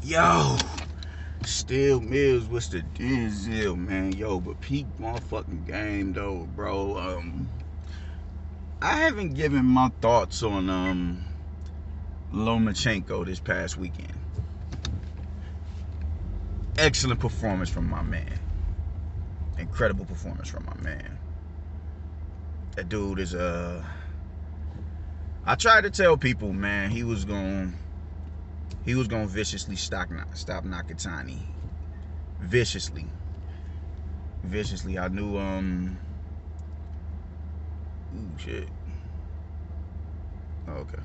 Yo, Still Mills, what's the deal, man? Yo, but peak motherfucking game though, bro. I haven't given my thoughts on Lomachenko this past weekend. Excellent performance from my man. Incredible performance from my man. That dude is I tried to tell people, man, he was gonna viciously stop Nakatani. Viciously. I knew ooh shit. Okay.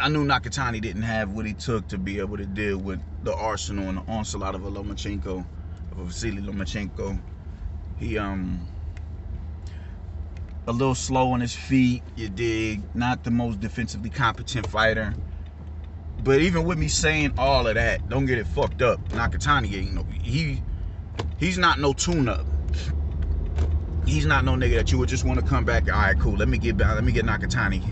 I knew Nakatani didn't have what he took to be able to deal with the arsenal and the onslaught of a Lomachenko, of a Vasily Lomachenko. He a little slow on his feet, you dig, not the most defensively competent fighter. But even with me saying all of that, don't get it fucked up. Nakatani ain't no he's not no tune-up. He's not no nigga that you would just want to come back. All right, cool. Let me get Nakatani.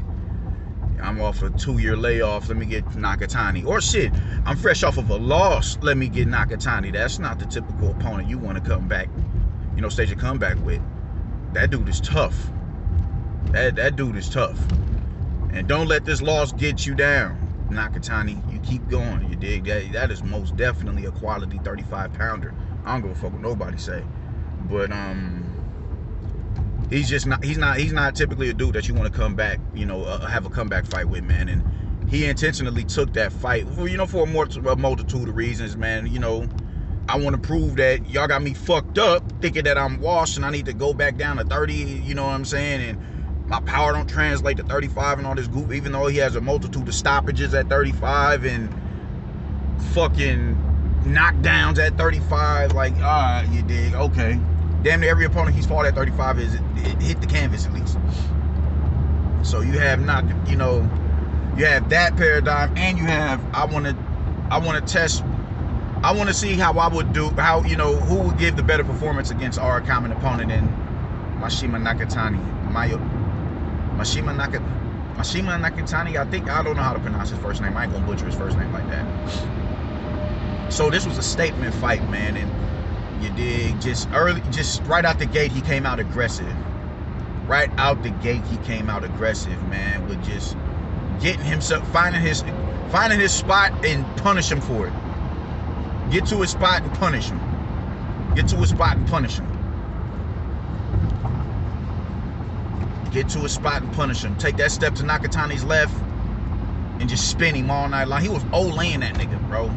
I'm off a 2-year layoff. Let me get Nakatani. Or shit, I'm fresh off of a loss. Let me get Nakatani. That's not the typical opponent you want to come back, stage a comeback with. That dude is tough. That dude is tough. And don't let this loss get you down, Nakatani. You keep going. You dig? That is most definitely a quality 35-pounder. I don't give a fuck what nobody say. But he's not typically a dude that you want to come back, have a comeback fight with, man. And he intentionally took that fight, for a multitude of reasons, man. I want to prove that y'all got me fucked up, thinking that I'm washed and I need to go back down to 30, you know what I'm saying? And my power don't translate to 35 and all this goop, even though he has a multitude of stoppages at 35 and fucking knockdowns at 35. Like, all right, you dig? Okay. Damn near every opponent he's fought at 35 is it hit the canvas at least. So you have you have that paradigm, and you have I want to see how I would do, who would give the better performance against our common opponent in Mashima Nakatani. Mashima Nakatani, I don't know how to pronounce his first name. I ain't gonna butcher his first name like that. So this was a statement fight, man, and you dig, just right out the gate, he came out aggressive. Right out the gate, he came out aggressive, man, with just getting himself, finding his spot and punish him for it. Get to his spot and punish him. Get to his spot and punish him. Get to his spot and punish him. Take that step to Nakatani's left and just spin him all night long. He was olaying that nigga, bro.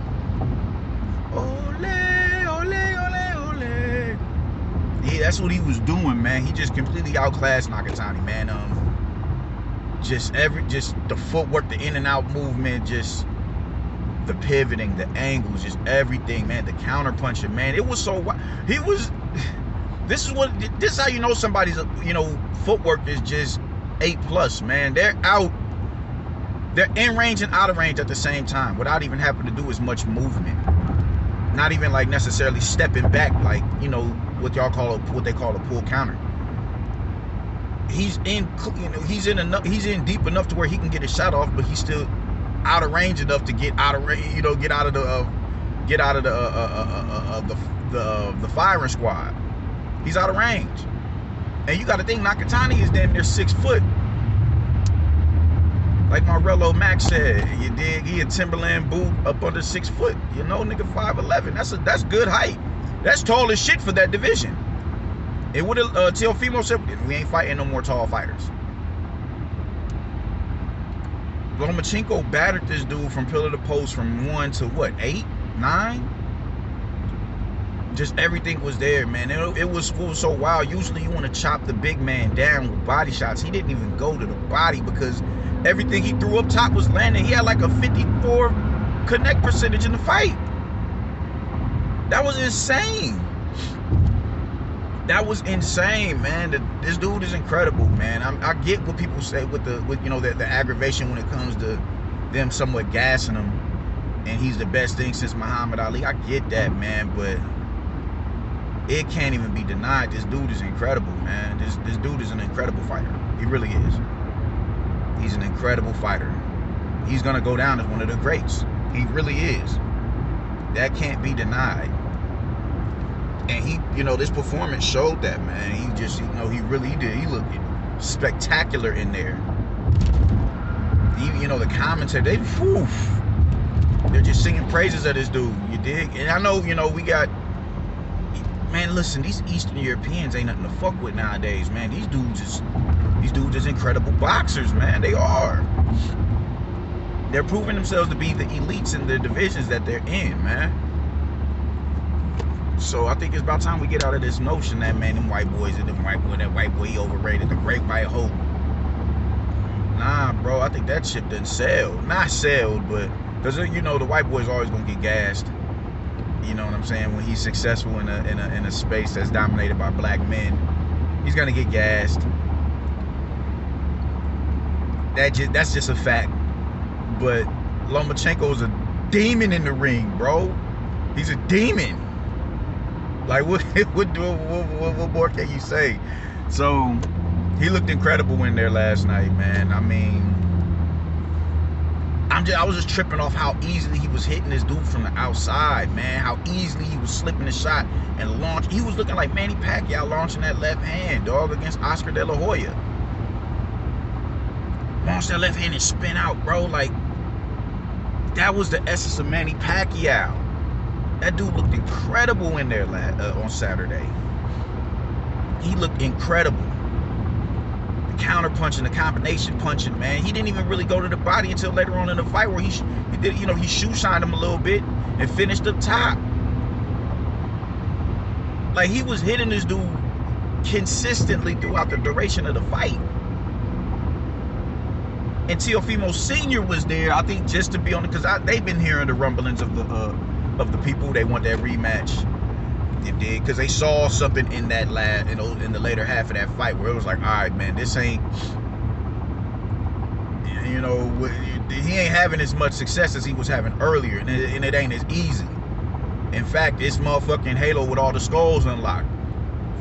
Yeah, that's what he was doing, man. He just completely outclassed Nakatani, man. Just the footwork, the in and out movement, just the pivoting, the angles, just everything, man. The counter punching, man. It was so. This is how you know somebody's, footwork is just A+, man. They're in range and out of range at the same time, without even having to do as much movement. Not even like necessarily stepping back, like what they call a pull counter. He's in deep enough to where he can get a shot off, but he's still out of range enough to get out of the firing squad. He's out of range, and you got to think Nakatani is damn near 6 foot. Like Marrello Max said, you dig? He a Timberland boot up under 6 foot. Nigga 5'11". That's good height. That's tall as shit for that division. It would have Teofimo said, we ain't fighting no more tall fighters. Lomachenko battered this dude from pillar to post from 1 to what, 8, 9? Just everything was there, man. It was so wild. Usually you want to chop the big man down with body shots. He didn't even go to the body because everything he threw up top was landing. He had like a 54 connect percentage in the fight. That was insane. That was insane, man. This dude is incredible, man. I get what people say with the aggravation when it comes to them somewhat gassing him, and he's the best thing since Muhammad Ali. I get that, man, but it can't even be denied. This dude is incredible, man. This dude is an incredible fighter. He really is. He's an incredible fighter. He's gonna go down as one of the greats. He really is. That can't be denied. And he, you know, this performance showed that, man. He just, you know, he really did. He looked spectacular in there. Even, you know, the commentary, they're just singing praises of this dude. You dig? And I know, you know, we got, man, listen, these Eastern Europeans ain't nothing to fuck with nowadays, man. These dudes is incredible boxers, man. They are. They're proving themselves to be the elites in the divisions that they're in, man. So I think it's about time we get out of this notion that, man, them white boys and that white boy, he overrated, the great white hope. Nah, bro, I think that shit done sailed. Not sailed, but, because, you know, the white boy's always gonna get gassed. You know what I'm saying? When he's successful in a space that's dominated by black men, he's gonna get gassed. That's just a fact. But Lomachenko is a demon in the ring, bro. He's a demon. Like, what more can you say? So he looked incredible in there last night, man. I mean, I was just tripping off how easily he was hitting this dude from the outside, man. How easily he was slipping the shot and launch. He was looking like Manny Pacquiao launching that left hand, dog, against Oscar De La Hoya. Launch that left hand and spin out, bro. Like, that was the essence of Manny Pacquiao. That dude looked incredible in there on Saturday. He looked incredible. The counter punching, the combination punching, man. He didn't even really go to the body until later on in the fight, where he did, you know, he shoe shined him a little bit and finished up top. Like, he was hitting this dude consistently throughout the duration of the fight. And Teofimo Sr. was there, I think, just to be on it, because they've been hearing the rumblings of the people. They want that rematch. They did, because they saw something in that in the later half of that fight where it was like, all right, man, this ain't, you know, he ain't having as much success as he was having earlier, and it ain't as easy. In fact, it's motherfucking Halo with all the skulls unlocked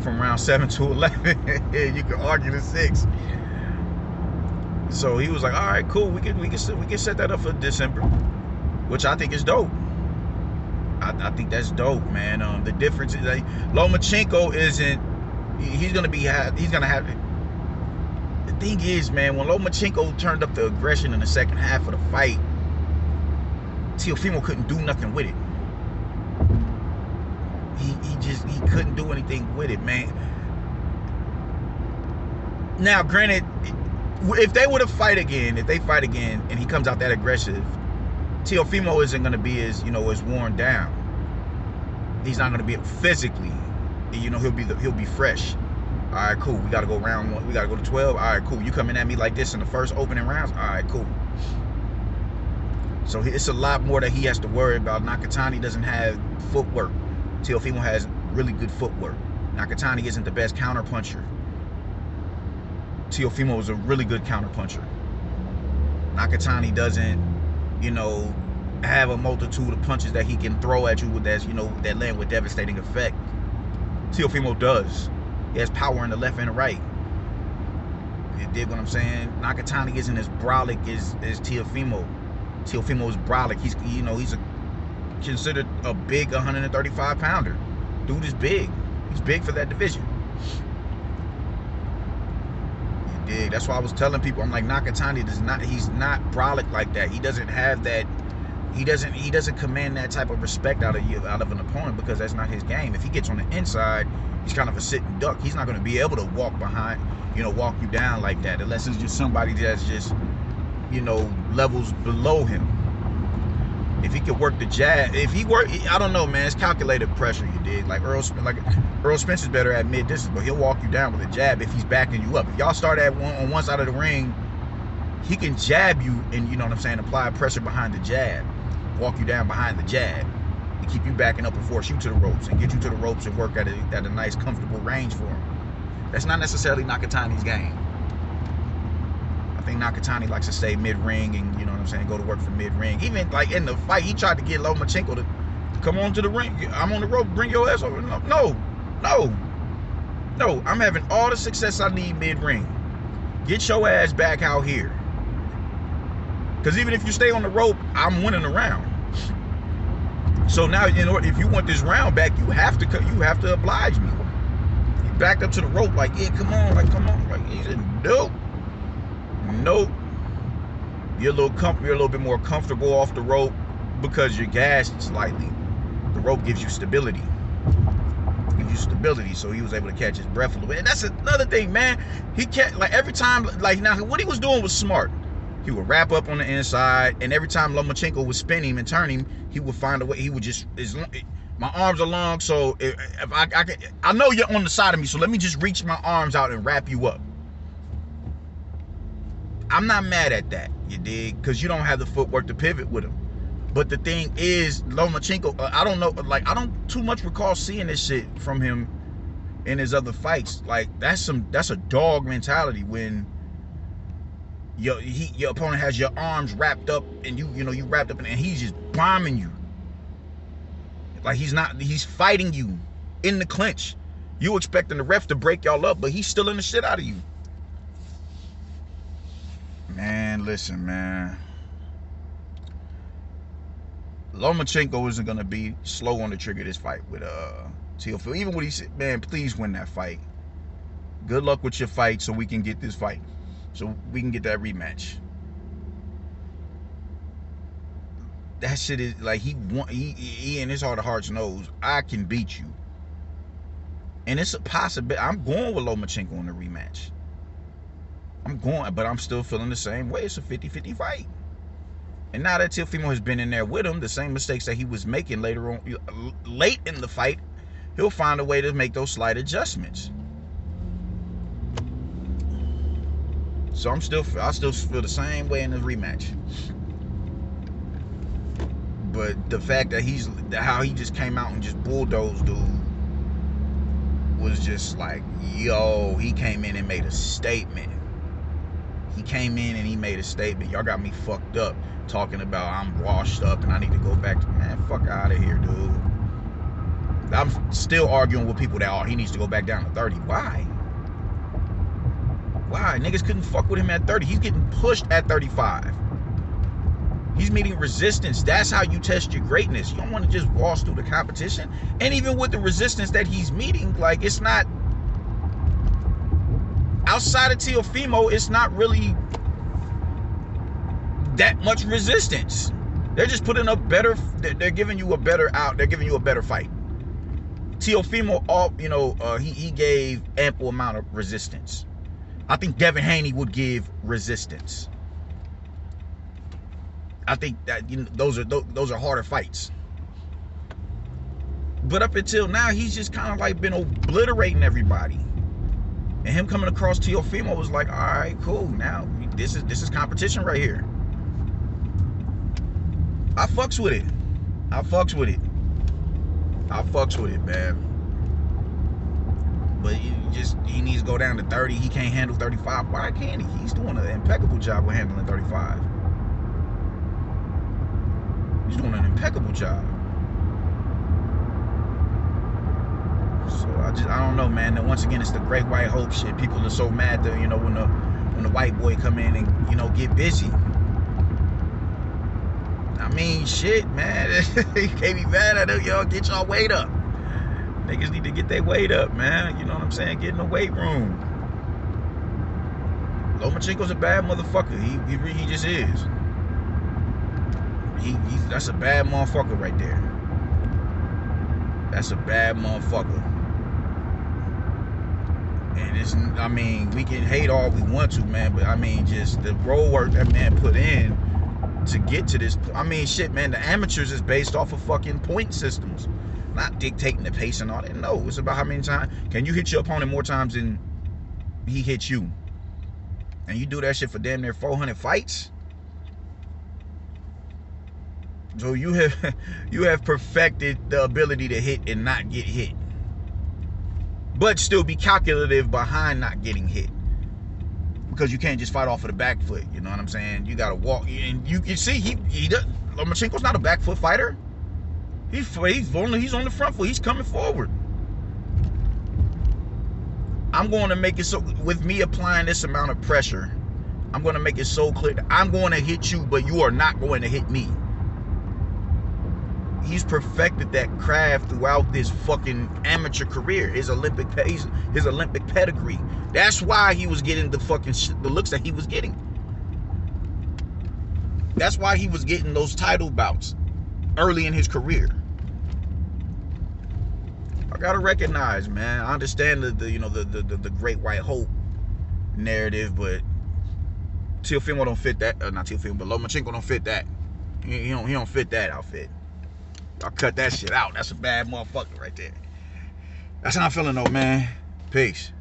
from round 7 to 11. You can argue the 6. So he was like, all right, cool, we can set that up for December, which I think is dope. I think that's dope, man. The difference is, like, Lomachenko isn't, he's gonna have it. The thing is, man, when Lomachenko turned up the aggression in the second half of the fight, Teofimo couldn't do nothing with it. He couldn't do anything with it, man. Now, granted, if they fight again and he comes out that aggressive, Teofimo isn't going to be as, you know, as worn down. He's not going to be physically, you know, he'll be fresh. All right, cool. We got to go round 1. We got to go to 12. All right, cool. You coming at me like this in the first opening rounds? All right, cool. So it's a lot more that he has to worry about. Nakatani doesn't have footwork. Teofimo has really good footwork. Nakatani isn't the best counter puncher. Teofimo is a really good counter puncher. Nakatani doesn't, you know, have a multitude of punches that he can throw at you with that, you know, that land with devastating effect. Teofimo does. He has power in the left and the right. You dig what I'm saying? Nakatani isn't as brolic as Teofimo. Teofimo is brolic. He's, you know, he's considered a big 135 pounder. Dude is big. He's big for that division. You dig? That's why I was telling people, I'm like, Nakatani he's not brolic like that. He doesn't have that. He doesn't command that type of respect out of an opponent, because that's not his game. If he gets on the inside, he's kind of a sitting duck. He's not going to be able to walk behind, you know, walk you down like that, unless it's just somebody that's just, you know, levels below him. If he could work the jab, I don't know, man. It's calculated pressure, you dig? Like Earl Spencer's better at mid distance, but he'll walk you down with a jab if he's backing you up. If y'all start on one side of the ring, he can jab you and, you know what I'm saying, apply pressure behind the jab, walk you down behind the jab, and keep you backing up and force you to the ropes and get you to the ropes and work at a nice, comfortable range for him. That's not necessarily Nakatani's game. I think Nakatani likes to stay mid-ring and, you know what I'm saying, go to work for mid-ring. Even, like, in the fight, he tried to get Lomachenko to come on to the ring. I'm on the rope, bring your ass over. No. I'm having all the success I need mid-ring. Get your ass back out here. Because even if you stay on the rope, I'm winning the round. So now, in order, if you want this round back, you have to oblige me. He backed up to the rope like, yeah, come on, like he said, nope. You're a little bit more comfortable off the rope because you're gassed slightly. The rope gives you stability. So he was able to catch his breath a little bit. And that's another thing, man. He can't, like, every time, like, now what he was doing was smart. He would wrap up on the inside, and every time Lomachenko would spin him and turn him, he would find a way. He would just, my arms are long, so if I know you're on the side of me, so let me just reach my arms out and wrap you up. I'm not mad at that, you dig? Because you don't have the footwork to pivot with him. But the thing is, Lomachenko, I don't know, like, I don't too much recall seeing this shit from him in his other fights. Like, that's a dog mentality when your opponent has your arms wrapped up and you wrapped up and he's just bombing you. Like, he's fighting you in the clinch. You expecting the ref to break y'all up, but he's still in the shit out of you. Man, listen, man. Lomachenko isn't gonna be slow on the trigger this fight with Teofimo. Even when he said, man, please win that fight. Good luck with your fight so we can get this fight. So we can get that rematch. That shit is like, he in his heart of hearts knows I can beat you. And it's a possibility. I'm going with Lomachenko in the rematch. I'm going, but I'm still feeling the same way. It's a 50-50 fight. And now that Teofimo has been in there with him, the same mistakes that he was making late in the fight, he'll find a way to make those slight adjustments. So I still feel the same way in this rematch. But the fact that how he just came out and just bulldozed dude was just like, yo, he came in and made a statement. He came in and he made a statement. Y'all got me fucked up talking about I'm washed up and I need to go back to, man, fuck out of here, dude. I'm still arguing with people that, he needs to go back down to 30. Why? Niggas couldn't fuck with him at 30. He's getting pushed at 35. He's meeting resistance. That's how you test your greatness. You don't want to just waltz through the competition. And even with the resistance that he's meeting, like, it's not, outside of Teofimo, it's not really that much resistance. They're just putting up better, they're giving you a better fight. Teofimo, he gave ample amount of resistance. I think Devin Haney would give resistance. I think that those are harder fights. But up until now, he's just kind of like been obliterating everybody. And him coming across Teofimo was like, all right, cool. Now this is competition right here. I fucks with it. Man. But he needs to go down to 30. He can't handle 35. Why can't he? He's doing an impeccable job with handling 35. He's doing an impeccable job. So I don't know, man. And once again, it's the great white hope shit. People are so mad that, when the white boy come in and, get busy. I mean, shit, man. You can't be mad at them. Y'all get y'all weight up. Niggas need to get their weight up, man. You know what I'm saying? Get in the weight room. Lomachenko's a bad motherfucker. He just is. That's a bad motherfucker right there. That's a bad motherfucker. And we can hate all we want to, man, but just the road work that man put in to get to this. Shit, man, the amateurs is based off of fucking point systems, not dictating the pace and all that. No, it's about how many times can you hit your opponent more times than he hits you. And you do that shit for damn near 400 fights. So you have perfected the ability to hit and not get hit, but still be calculative behind not getting hit, because you can't just fight off of the back foot. You know what I'm saying? You gotta walk, and you can see he does. Lomachenko's not a back foot fighter. He's on the front foot. He's coming forward. I'm going to make it so, with me applying this amount of pressure, I'm going to make it so clear that I'm going to hit you, but you are not going to hit me. he's perfected that craft throughout this fucking amateur career, his Olympic pedigree. That's why he was getting the looks that he was getting. That's why he was getting those title bouts early in his career. I gotta recognize, man. I understand the Great White Hope narrative, but Teofimo don't fit that. Not Teofimo, but Lomachenko don't fit that. He don't fit that outfit. I'll cut that shit out. That's a bad motherfucker right there. That's how I'm feeling though, man. Peace.